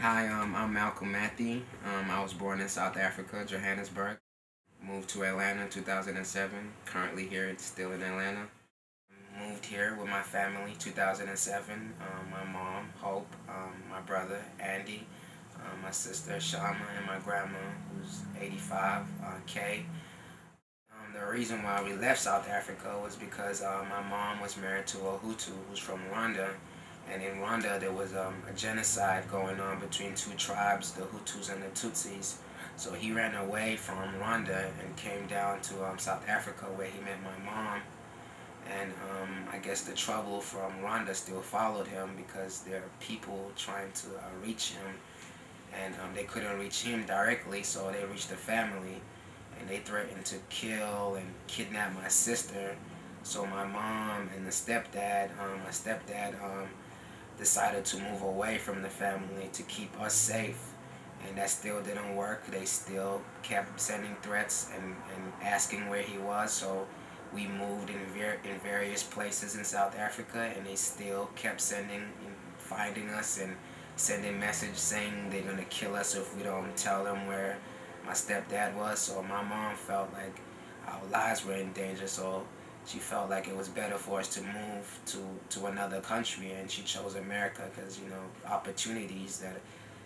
Hi, I'm Malcom. I was born in South Africa, Johannesburg. Moved to Atlanta in 2007. Currently here, still in Atlanta. Moved here with my family 2007. My mom, Hope, my brother, Andy, my sister, Shama, and my grandma, who's 85, Kay. The reason why we left South Africa was because my mom was married to a Hutu who's from Rwanda. And in Rwanda, there was a genocide going on between two tribes, the Hutus and the Tutsis. So he ran away from Rwanda and came down to South Africa where he met my mom. And I guess the trouble from Rwanda still followed him because there are people trying to reach him. And they couldn't reach him directly, so they reached the family. And they threatened to kill and kidnap my sister. So my mom and my stepdad decided to move away from the family to keep us safe. And that still didn't work. They still kept sending threats and asking where he was. So we moved in various places in South Africa, and they still kept finding us and sending messages saying they're going to kill us if we don't tell them where my stepdad was. So my mom felt like our lives were in danger, so she felt like it was better for us to move to another country, and she chose America because, you know, opportunities that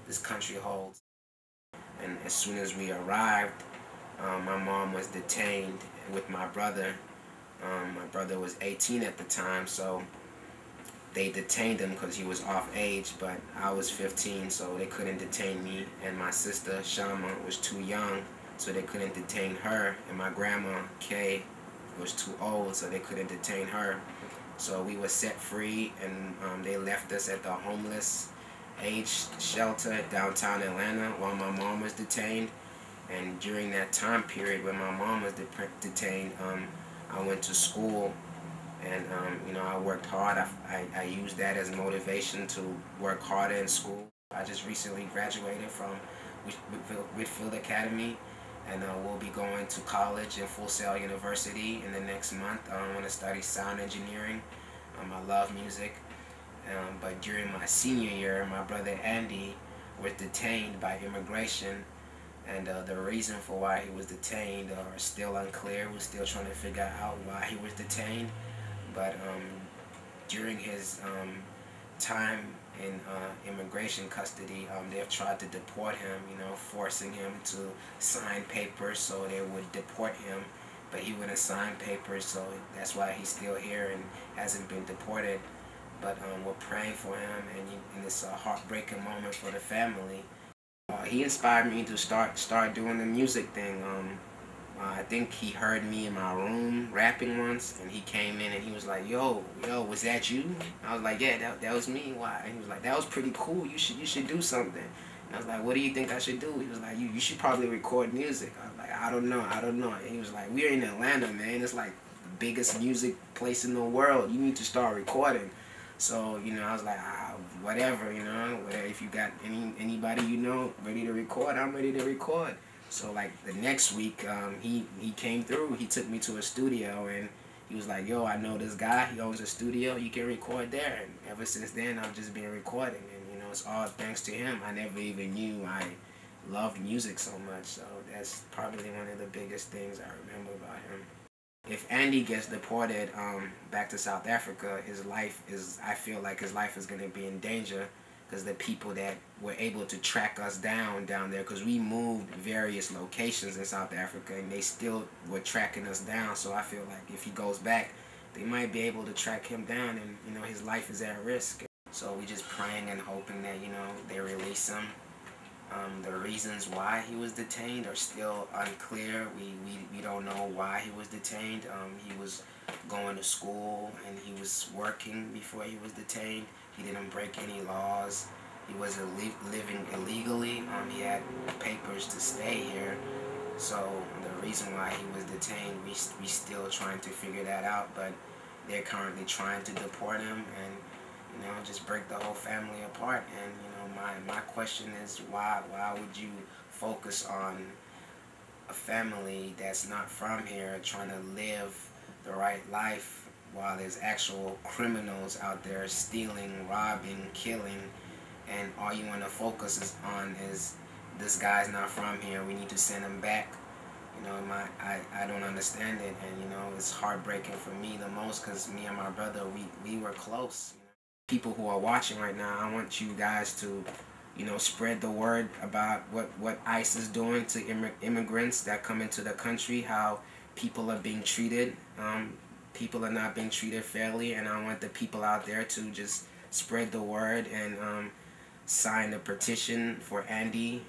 this country holds. And as soon as we arrived, my mom was detained with my brother. My brother was 18 at the time, so they detained him because he was off age, but I was 15, so they couldn't detain me. And my sister, Shama, was too young, so they couldn't detain her. And my grandma, Kay, was too old, so they couldn't detain her. So we were set free, and they left us at the homeless age shelter downtown Atlanta while my mom was detained. And during that time period when my mom was detained, I went to school, and you know, I worked hard. I used that as motivation to work harder in school. I just recently graduated from Whitfield Academy, and we'll be going to college in Full Sail University in the next month. I want to study sound engineering. I love music. But during my senior year, my brother Andy was detained by immigration, and the reason for why he was detained are still unclear. We're still trying to figure out why he was detained. But during his time in immigration custody, they've tried to deport him, you know, forcing him to sign papers so they would deport him. But he wouldn't sign papers, so that's why he's still here and hasn't been deported. But we're praying for him, and it's a heartbreaking moment for the family. He inspired me to start doing the music thing. I think he heard me in my room rapping once, and he came in and he was like, yo, was that you? I was like, yeah, that was me. Why? And he was like, that was pretty cool. You should do something. And I was like, what do you think I should do? He was like, you should probably record music. I was like, I don't know. And he was like, we're in Atlanta, man. It's like the biggest music place in the world. You need to start recording. So, you know, I was like, whatever, you know, if you got anybody you know ready to record, I'm ready to record. So like the next week, he came through. He took me to a studio, and he was like, yo, I know this guy. He owns a studio. You can record there. And ever since then, I've just been recording. And, you know, it's all thanks to him. I never even knew I loved music so much. So that's probably one of the biggest things I remember about him. If Andy gets deported back to South Africa, I feel like his life is going to be in danger, because the people that were able to track us down there, because we moved various locations in South Africa, and they still were tracking us down. So I feel like if he goes back, they might be able to track him down, and, you know, his life is at risk. So we just praying and hoping that, you know, they release him. The reasons why he was detained are still unclear. We don't know why he was detained. He was going to school and he was working before he was detained. He didn't break any laws. He was living illegally. He had papers to stay here. So the reason why he was detained, we still trying to figure that out. But they're currently trying to deport him and, you know, just break the whole family apart. And, you know, my question is, why would you focus on a family that's not from here trying to live the right life while there's actual criminals out there stealing, robbing, killing, and all you want to focus is this guy's not from here. We need to send him back. You know, I don't understand it, and you know, it's heartbreaking for me the most because me and my brother, we were close. You know? People who are watching right now, I want you guys to, you know, spread the word about what ICE is doing to immigrants that come into the country, how people are being treated. People are not being treated fairly, and I want the people out there to just spread the word and sign the petition for Andy